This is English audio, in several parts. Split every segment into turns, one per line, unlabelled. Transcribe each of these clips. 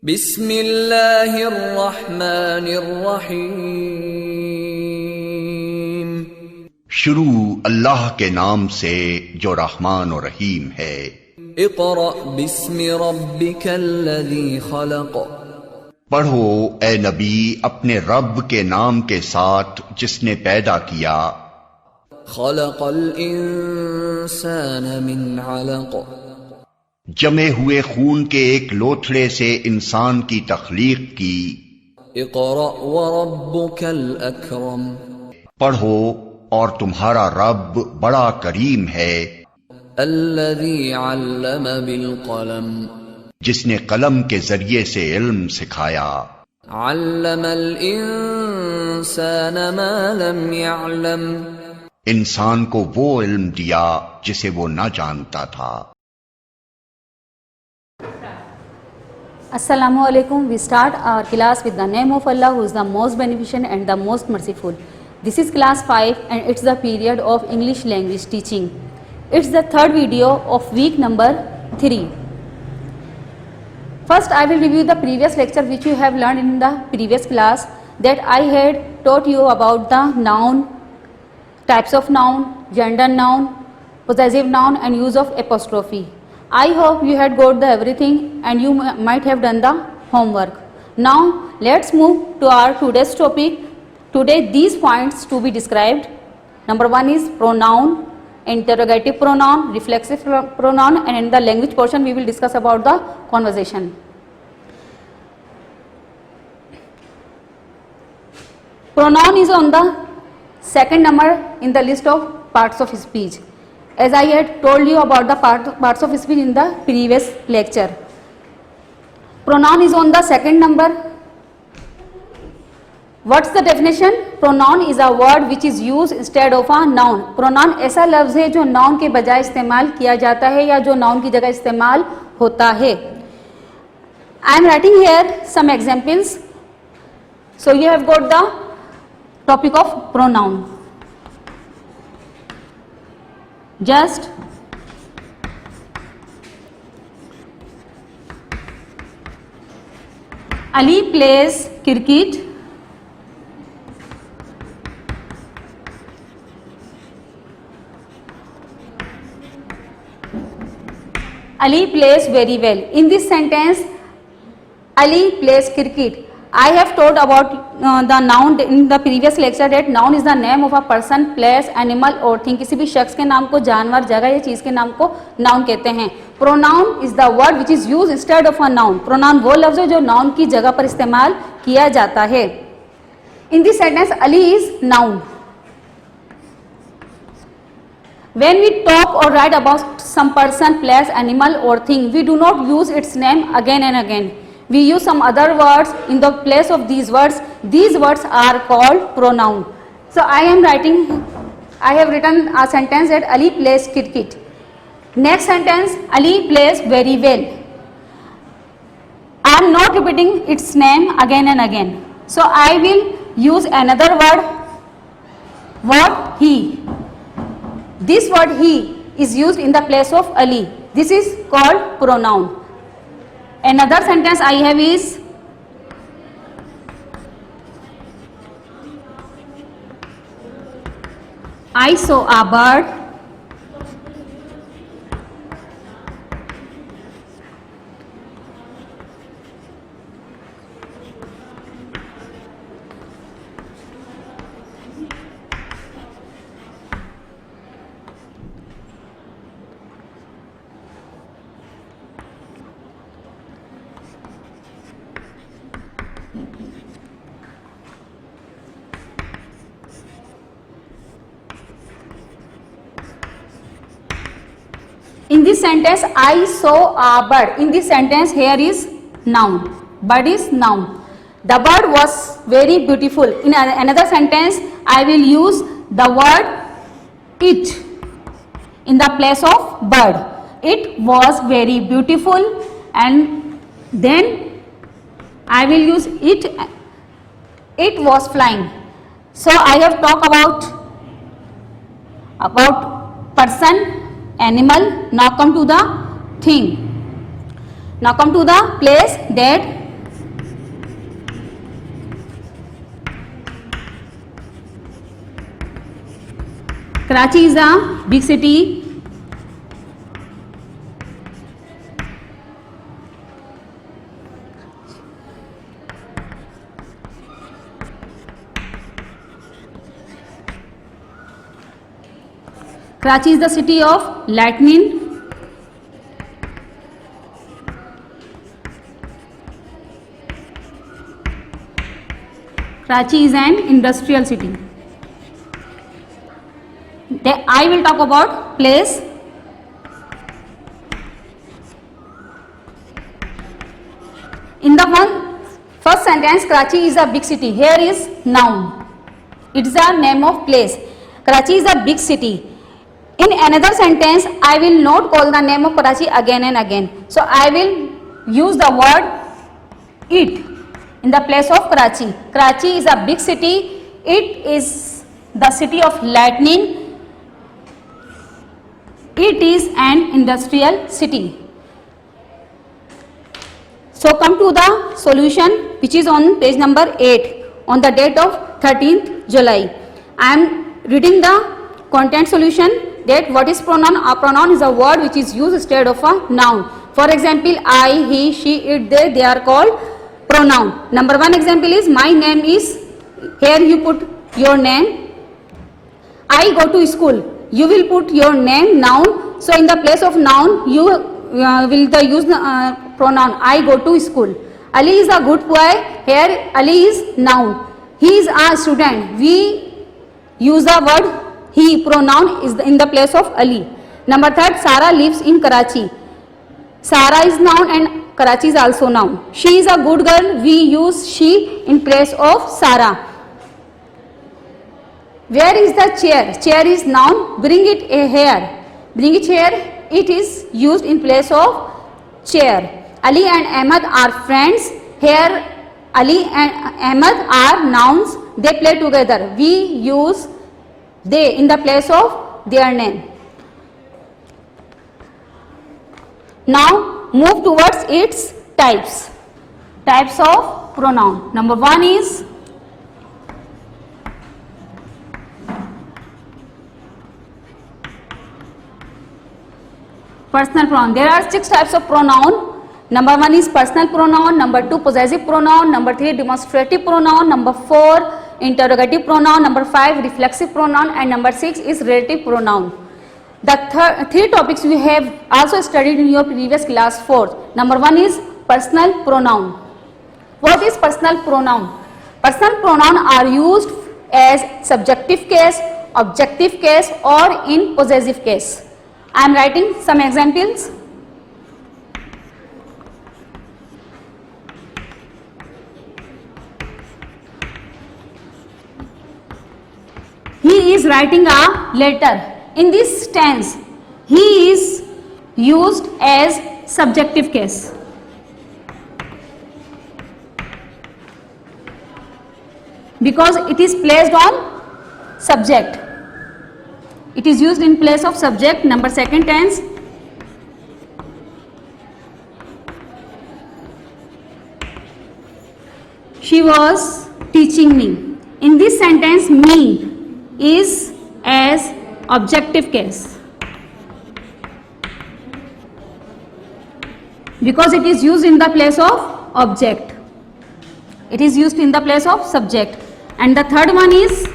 बिस्मिल्लाहिर्रहमानिर्रहीम।
शुरू अल्लाह के नाम से जो रहमान और रहीम है।
इक़रा बिस्मि रब्बिकल्लज़ी खलक़।
पढ़ो ए नबी अपने रब के नाम के साथ जिसने पैदा किया।
खलक़ल इंसान मिन अलक़।
जमे हुए खून के एक लोथड़े से इंसान की तख्लीक की।
इक़रा व रब्बुकल अकरम।
पढ़ो और तुम्हारा रब बड़ा करीम है।
अल्लज़ी अल्लम बिल क़लम।
जिसने कलम के जरिए से इल्म सिखाया।
अल्लमल इंसान मा लम यअलम।
इंसान को वो इल्म दिया जिसे वो न जानता था।
Assalamu alaikum. We start our class with the name of Allah, who is the most beneficent and the most merciful. This is class 5 and it's the period of English language teaching. It's the third video of week number 3. First, I will review the previous lecture which you have learned in the previous class, that I had taught you about the noun, types of noun, gender noun, possessive noun and use of apostrophe. I hope you had got the everything and you might have done the homework. Now let's move to our today's topic. Today these points to be described. Number 1 is pronoun, interrogative pronoun, reflexive pronoun, and in the language portion we will discuss about the conversation. Pronoun is on the second number in the list of parts of speech, as I had told you about the parts of speech in the previous lecture. Pronoun is on the second number. What's the definition? Pronoun is a word which is used instead of a noun. Pronoun ऐसा लफ्ज़ है जो noun के बजाय इस्तेमाल किया जाता है या जो noun की जगह इस्तेमाल होता है. I am writing here some examples. So you have got the topic of pronoun. Just Ali plays cricket. Ali plays very well. In this sentence, Ali plays cricket. I have told about the noun in the previous lecture that noun is the name of a person, place, animal or thing. किसी भी शख्स के नाम को जानवर, जगह या चीज़ के नाम को noun कहते हैं. Pronoun is the word which is used instead of a noun. Pronoun वो लफ्ज़ है जो noun की जगह पर इस्तेमाल किया जाता है. In this sentence, Ali is noun. When we talk or write about some person, place, animal or thing, we do not use its name again and again. We use some other words in the place of these words. These words are called pronoun. So I have written a sentence that Ali plays cricket. Next sentence, Ali plays very well. I am not repeating its name again and again. So I will use another word, he. This word he is used in the place of Ali. This is called pronoun. Another sentence I have is I saw a bird. In this sentence, I saw a bird. In this sentence, here is noun. Bird is noun. The bird was very beautiful. In another sentence, I will use the word it in the place of bird. It was very beautiful, and then I will use it. It was flying. So I have talked about person, animal. Now come to the thing. Now come to the place that Karachi is a big city. Karachi is the city of lightning. Karachi is an industrial city. Then I will talk about place. In the first sentence, Karachi is a big city. Here is noun. It is a name of place. Karachi is a big city. In another sentence, I will not call the name of Karachi again and again. So I will use the word it in the place of Karachi. Karachi is a big city. It is the city of lightning. It is an industrial city. So come to the solution, which is on page number 8 on the date of 13th July. I am reading the content solution. That what is pronoun? A pronoun is a word which is used instead of a noun. For example, I, he, she, it, they are called pronoun. Number one example is my name is. Here you put your name. I go to school. You will put your name, noun. So in the place of noun, you will use pronoun. I go to school. Ali is a good boy. Here Ali is noun. He is a student. We use the word he, pronoun is in the place of Ali. Number third, Sarah lives in Karachi. Sarah is noun and Karachi is also noun. She is a good girl. We use she in place of Sarah. Where is the chair? Chair is noun. Bring it here. Bring it here. It is used in place of chair. Ali and Ahmed are friends. Here Ali and Ahmed are nouns. They play together. We use they in the place of their name. Now move towards its types. Types of pronoun. Number one is personal pronoun. There are 6 types of pronoun. Number one is personal pronoun. Number two, possessive pronoun. Number three, demonstrative pronoun. Number four, interrogative pronoun. Number 5, reflexive pronoun, and number 6 is relative pronoun. The 3 topics we have also studied in your previous class 4. Number 1 is personal pronoun. What is personal pronoun? Personal pronoun are used as subjective case, objective case, or in possessive case. I am writing some examples. He is writing a letter. In this tense, he is used as subjective case. Because it is placed on subject. It is used in place of subject. Number second tense. She was teaching me. In this sentence, me is as objective case because it is used in the place of object. It is used in the place of subject. And the third one is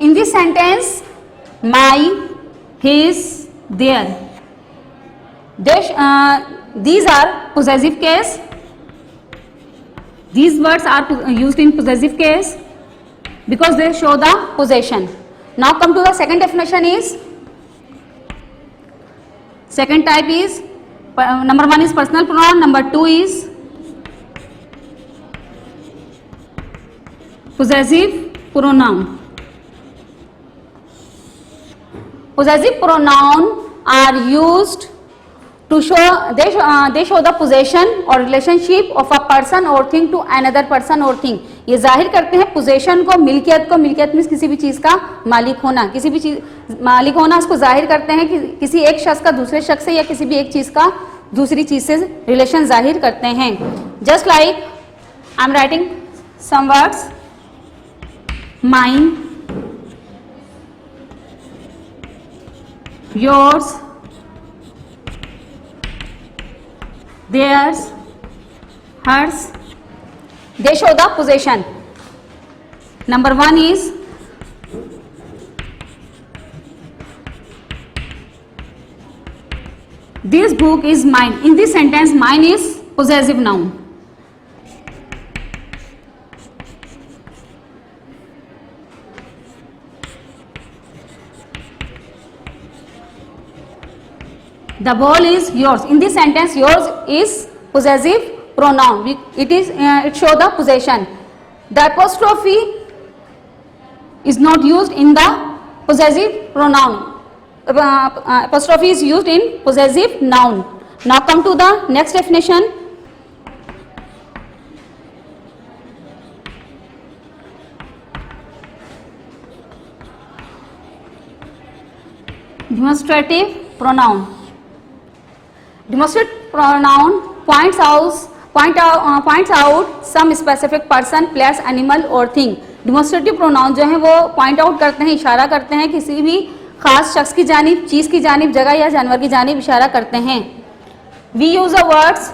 in this sentence, my, his, their. These are possessive case. These words are used in possessive case because they show the possession. Now come to the second definition is, second type is, number 1 is personal pronoun, number 2 is possessive pronoun. Possessive pronoun are used To show they show the possession or relationship of a person or thing to another person or thing. ये जाहिर करते हैं possession को, मिल्कियत को. मिल्कियत means किसी भी चीज का मालिक होना, किसी भी चीज मालिक होना. इसको जाहिर करते हैं कि किसी एक शख्स का दूसरे शख्स से या किसी भी एक चीज का दूसरी चीज से रिलेशन जाहिर करते हैं. Just like I am writing some words. Mine, yours, theirs, hers. They show the possession. Number 1 is this book is mine. In this sentence, mine is possessive noun. The ball is yours. In this sentence, yours is possessive pronoun. It shows the possession. The apostrophe is not used in the possessive pronoun. Apostrophe is used in possessive noun. Now come to the next definition. Demonstrative pronoun. Demonstrative pronoun points out some specific person, place, animal or thing. Demonstrative pronoun जो है वो point out करते हैं, इशारा करते हैं किसी भी खास शख्स की जानिब, चीज़ की जानिब, जगह या जानवर की जानिब इशारा करते हैं. We use the words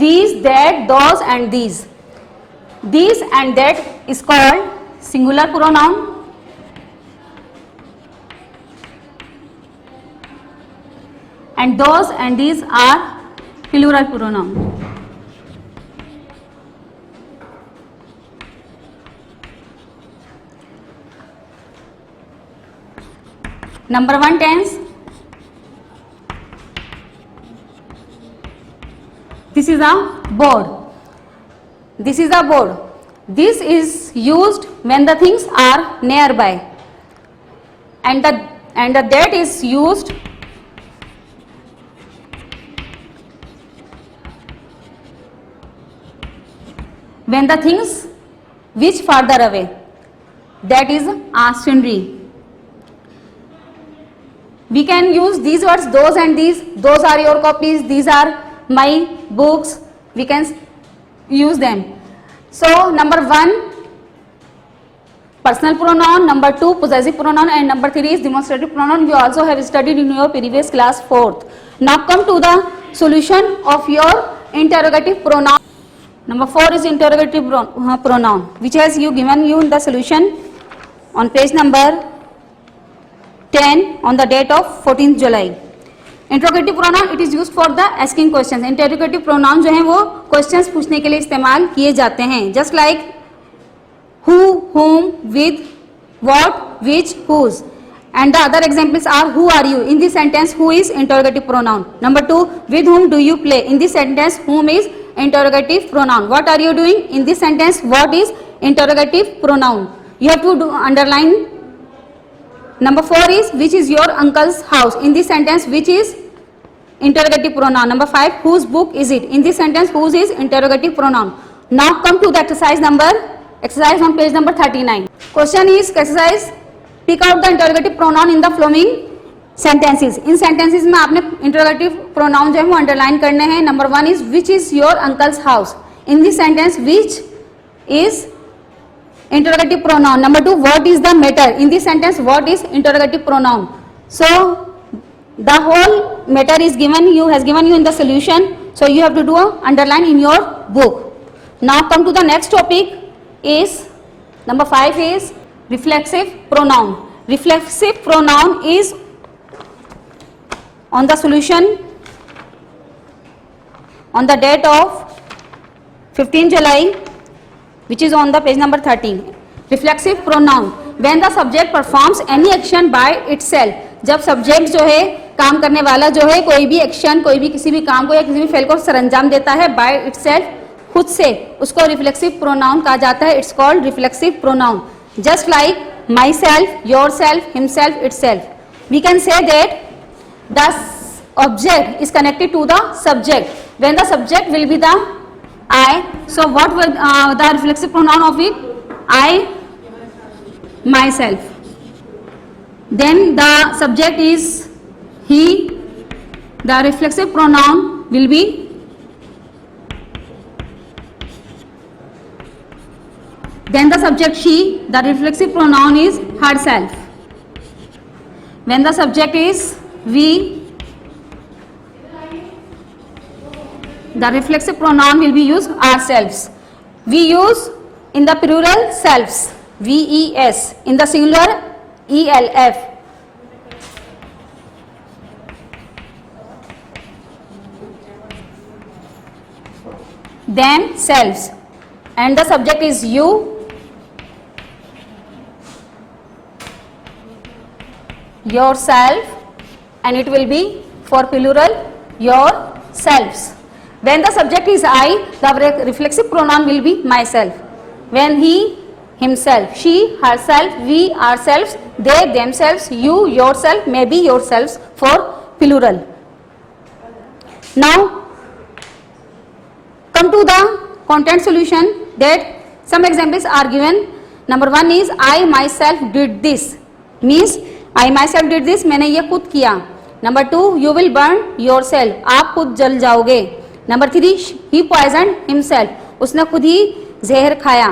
these, that, those and these. These and that is called singular pronoun. And those and these are plural pronoun. Number 1 tense. This is a board. This is a board. This is used when the things are nearby, and the that is used when the things which farther away. That is a sundry. We can use these words, those and these. Those are your copies. These are my books. We can use them. So number 1 personal pronoun, number 2 possessive pronoun, and number 3 is demonstrative pronoun. You also have studied in your previous class 4th. Now come to the solution of your interrogative pronoun. Number 4 is interrogative pronoun, which has given you in the solution on page number 10 on the date of 14th July. Interrogative pronoun it is used for the asking questions. Interrogative pronoun जो है वो questions पूछने के लिए इस्तेमाल किए जाते हैं. Just like who, whom, with, what, which, whose, and the other examples are who are you. In this sentence, who is interrogative pronoun. Number 2, with whom do you play. In this sentence, whom is interrogative pronoun. What are you doing. In this sentence, what is interrogative pronoun. You have to underline. Number 4 is which is your uncle's house. In this sentence, which is interrogative pronoun. Number 5, whose book is it. In this sentence, whose is interrogative pronoun. Now come to the exercise on page number 39. Question is exercise, pick out the interrogative pronoun in the following sentences. In sentences में आपने interrogative pronoun जो है वो underline करने हैं. Number 1 is which is your uncle's house. In this sentence, which is interrogative pronoun. Number 2, what is the matter. In this sentence, what is interrogative pronoun. So the whole matter is given you in the solution. So you have to do a underline in your book. Now come to the next topic is number 5 is reflexive pronoun. Reflexive pronoun is on the solution on the date of 15 July, which is on the page number 13. Reflexive pronoun, when the subject performs any action by itself. जब subject जो है काम करने वाला जो है, कोई भी एक्शन, कोई भी किसी भी काम को या किसी भी फेल को सरंजाम देता है बाय इटसेल्फ, खुद से, उसको रिफ्लेक्सिव प्रोनाउन कहा जाता है. It's called reflexive pronoun. Just like myself, yourself, himself, itself. We can say that the object is connected to the subject. When the subject will be the I, so what will the reflexive pronoun of it? I, myself. Then the subject is he, the reflexive pronoun will be then the subject she, the reflexive pronoun is herself. When the subject is we, the reflexive pronoun will be used ourselves. We use in the plural selves, VES, in the singular ELF. Then selves, and the subject is you, yourself, and it will be for plural yourselves. When the subject is I, the reflexive pronoun will be myself. When he, himself, she, herself, we, ourselves, they, themselves, you, yourself, maybe yourselves for plural. Now come to the content solution, that some examples are given. Number 1 is I myself did this, means I myself did this, मैंने ये खुद किया. Number 2, you will burn yourself, आप खुद जल जाओगे. Number 3, he poisoned himself, उसने खुद ही जहर खाया.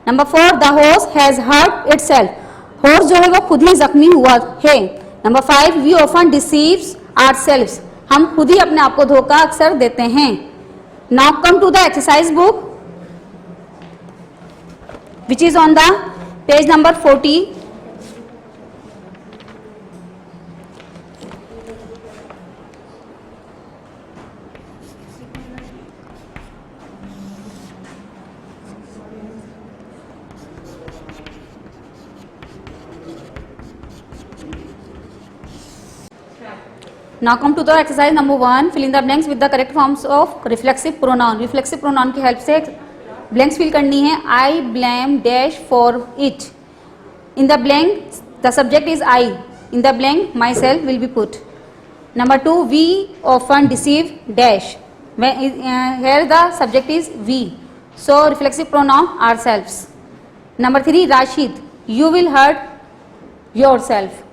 Number 4, the horse has hurt itself, horse जो है वो खुद ही जख्मी हुआ है. Number 5, we often deceive ourselves, हम खुद ही अपने आप को धोखा अक्सर देते हैं. Now come to the exercise book, which is on the page number 40. Now come to the exercise number 1. Fill in the blanks with the correct forms of reflexive pronoun. Reflexive pronoun की help से blanks fill करनी है. I blame dash for it. In the blank the subject is I. In the blank myself will be put. Number 2, we often deceive dash. Here the subject is we. So reflexive pronoun ourselves. Number 3, Rashid, you will hurt yourself.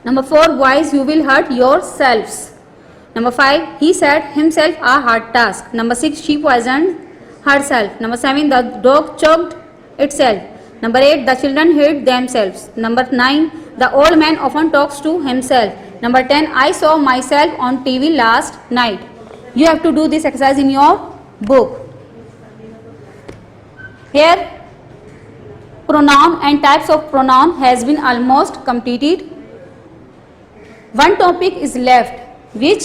Number 4, boys, you will hurt yourselves. Number 5, he set himself a hard task. Number 6, she poisoned herself. Number 7, the dog choked itself. Number 8, the children hurt themselves. Number 9, the old man often talks to himself. Number 10, I saw myself on TV last night. You have to do this exercise in your book. Here pronoun and types of pronoun has been almost completed. One topic is left, which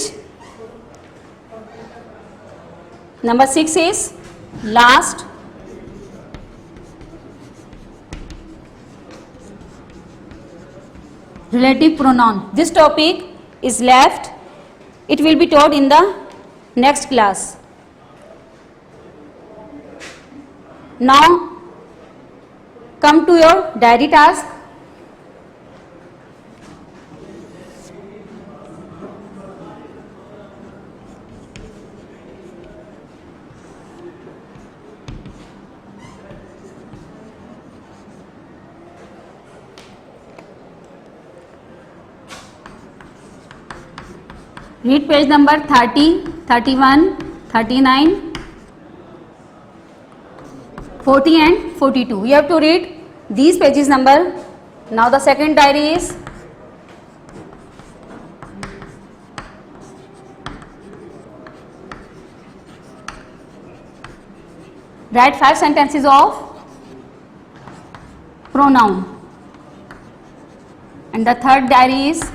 number 6 is last. Relative pronoun. This topic is left. It will be taught in the next class. Now come to your diary task. Read page number 30, 31, 39, 40 and 42. You have to read these pages number. Now the second diary is write 5 sentences of pronoun, and the third diary is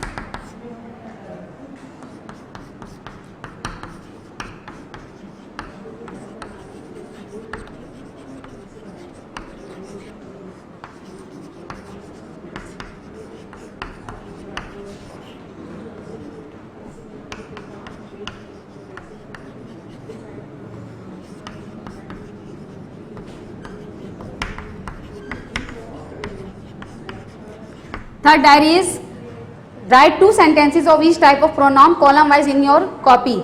Third diary is write 2 sentences of each type of pronoun column wise in your copy.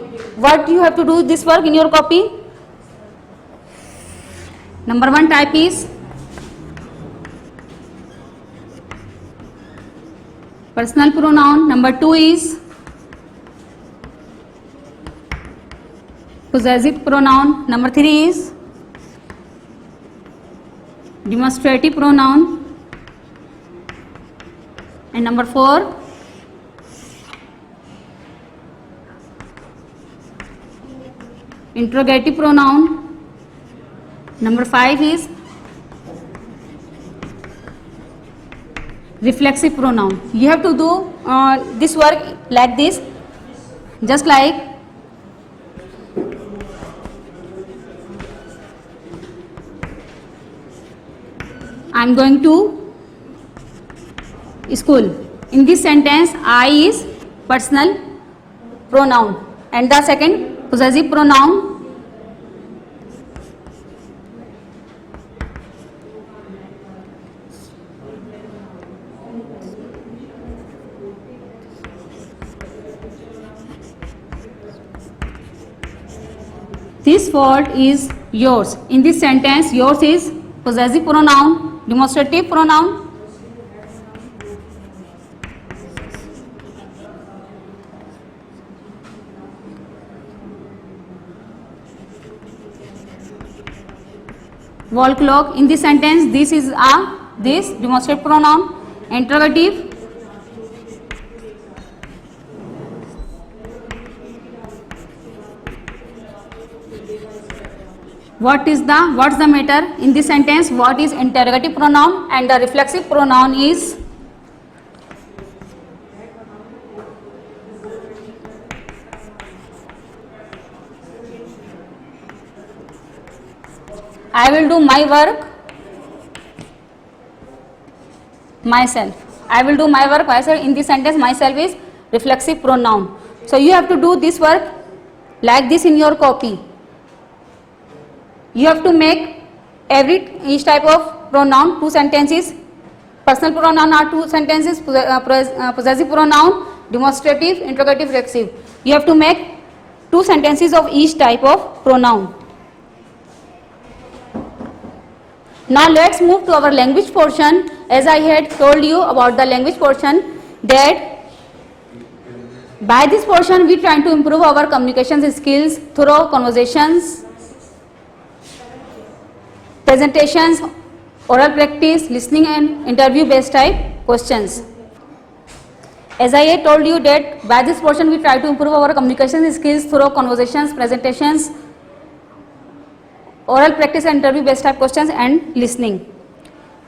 What you have to do this work in your copy? Number 1 type is personal pronoun. Number 2 is possessive pronoun. Number 3 is demonstrative pronoun. And number 4 interrogative pronoun. Number 5 is reflexive pronoun. You have to do this work like this, just like I am going to school. In this sentence, I is personal pronoun and the second possessive pronoun. This word is yours. In this sentence, yours is possessive pronoun, demonstrative pronoun. Wall clock. In this sentence, this is this demonstrative pronoun. Interrogative. What's the matter? In this sentence, what is interrogative pronoun and the reflexive pronoun is I will do my work myself. I will do my work myself. In this sentence, myself is reflexive pronoun. So you have to do this work like this in your copy. You have to make each type of pronoun 2 sentences. Personal pronoun are 2 sentences, possessive pronoun, demonstrative, interrogative, reflexive. You have to make 2 sentences of each type of pronoun. Now let's move to our language portion. As I had told you about the language portion, that by this portion we try to improve our communication skills through conversations, presentations, oral practice, listening and interview based type questions. As I had told you that by this portion we try to improve our communication skills through conversations, presentations, oral practice and interview based type questions and listening.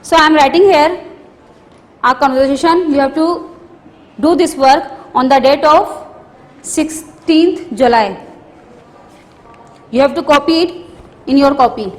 So I am writing here a conversation. You have to do this work on the date of 16th July. You have to copy it in your copy.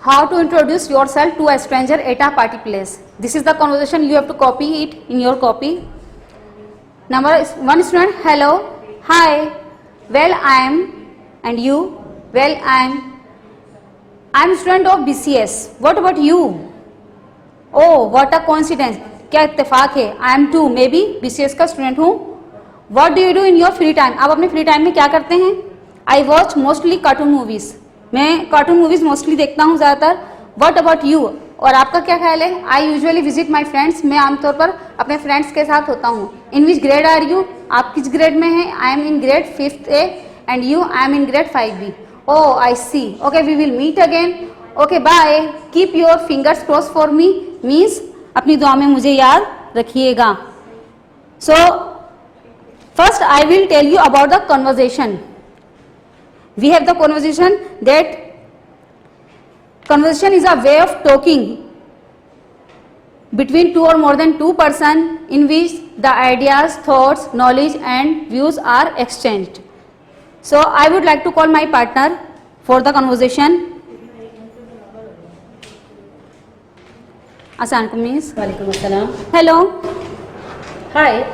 How to introduce yourself to a stranger at a party place. This is the conversation. You have to copy it in your copy. Number one student, hello, hi, well I am, and you, well I am student of BCS. What about you? Oh, what a coincidence. क्या इत्तेफाक है. I am too, maybe BCS का student हूँ. What do you do in your free time? आप अपने free time में क्या करते हैं? I watch mostly cartoon movies. मैं कार्टून मूवीज मोस्टली देखता हूँ ज़्यादातर. What about you? और आपका क्या ख्याल है? I usually visit my friends. मैं आमतौर पर अपने फ्रेंड्स के साथ होता हूँ. In which grade are you? आप किस ग्रेड में हैं? I am in grade 5th A and you? I am in grade 5B. Oh, I see. Okay, we will meet again. Okay, bye. Keep your fingers crossed for me. Means अपनी दुआ में मुझे याद रखिएगा. So first I will tell you about the conversation. We have the conversation, that conversation is a way of talking between two or more than two persons in which the ideas, thoughts, knowledge and views are exchanged. So I would like to call my partner for the conversation. Assalamualaikum miss.
Walaikum assalam.
Hello.
Hi.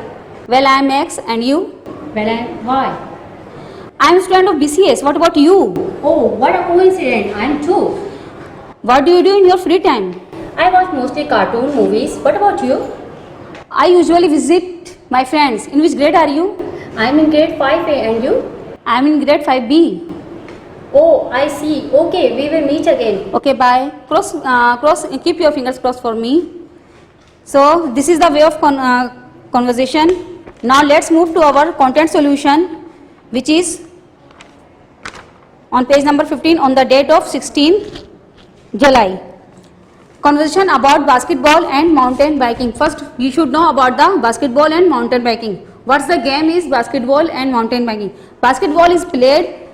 Well, I am X and you?
Well, I'm Y.
I am student of BCS. What about you?
Oh, what a coincidence. I'm too.
What do you do in your free time?
I watch mostly cartoon movies. What about you?
I usually visit my friends. In which grade are you?
I'm in grade 5A and you?
I am in grade 5B.
Oh, I see. Okay, we will meet again.
Okay, bye. Keep your fingers crossed for me. So this is the way of conversation. Now let's move to our content solution, which is on page number 15 on the date of 16 July. Conversation about basketball and mountain biking. First, you should know about the basketball and mountain biking. What's the game is basketball and mountain biking? Basketball is played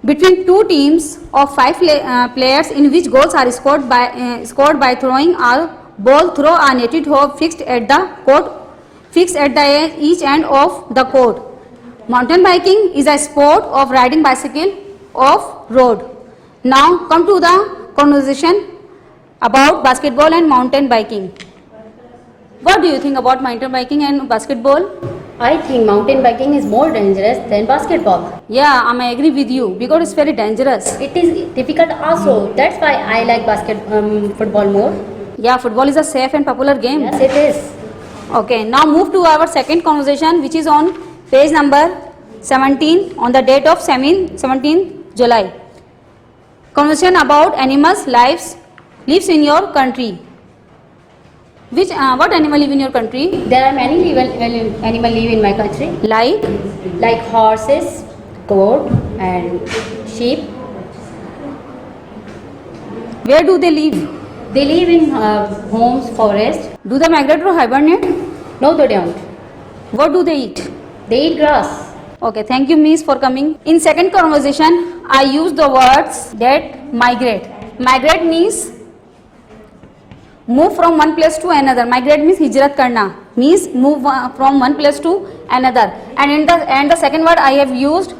between two teams of 5 players in which goals are scored by throwing a ball through a netted hoop fixed at the each end of the court. Mountain biking is a sport of riding bicycle off road. Now come to the conversation about basketball and mountain biking. What do you think about mountain biking and basketball?
I think mountain biking is more dangerous than basketball.
Yeah, I agree with you because it's very dangerous.
It is difficult also. That's why I like football more.
Yeah, football is a safe and popular game.
Yes, it is.
Okay, now move to our second conversation, which is on page number 17 on the date of 17 July. Conversation about animals lives in your country. What animal live in your country?
There are many animals live in my country, like horses, goat, and sheep.
Where do they live?
They live in homes, forest.
Do they migrate or hibernate?
No, they don't.
What do they eat?
They eat grass.
Okay, thank you Miss for coming. In second conversation, I use the words that migrate. Migrate means move from one place to another. Migrate means hijrat karna, means move from one place to another. And in the second word I have used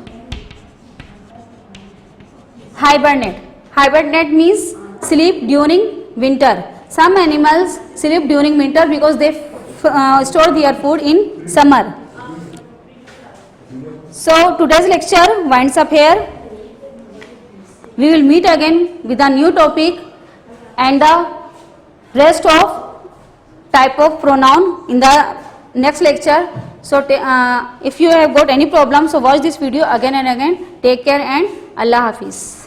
hibernate. Hibernate means sleep during winter. Some animals sleep during winter because they store their food in summer. So today's lecture winds up here. We will meet again with a new topic and the rest of type of pronoun in the next lecture. So if you have got any problem, so watch this video again and again. Take care and Allah Hafiz.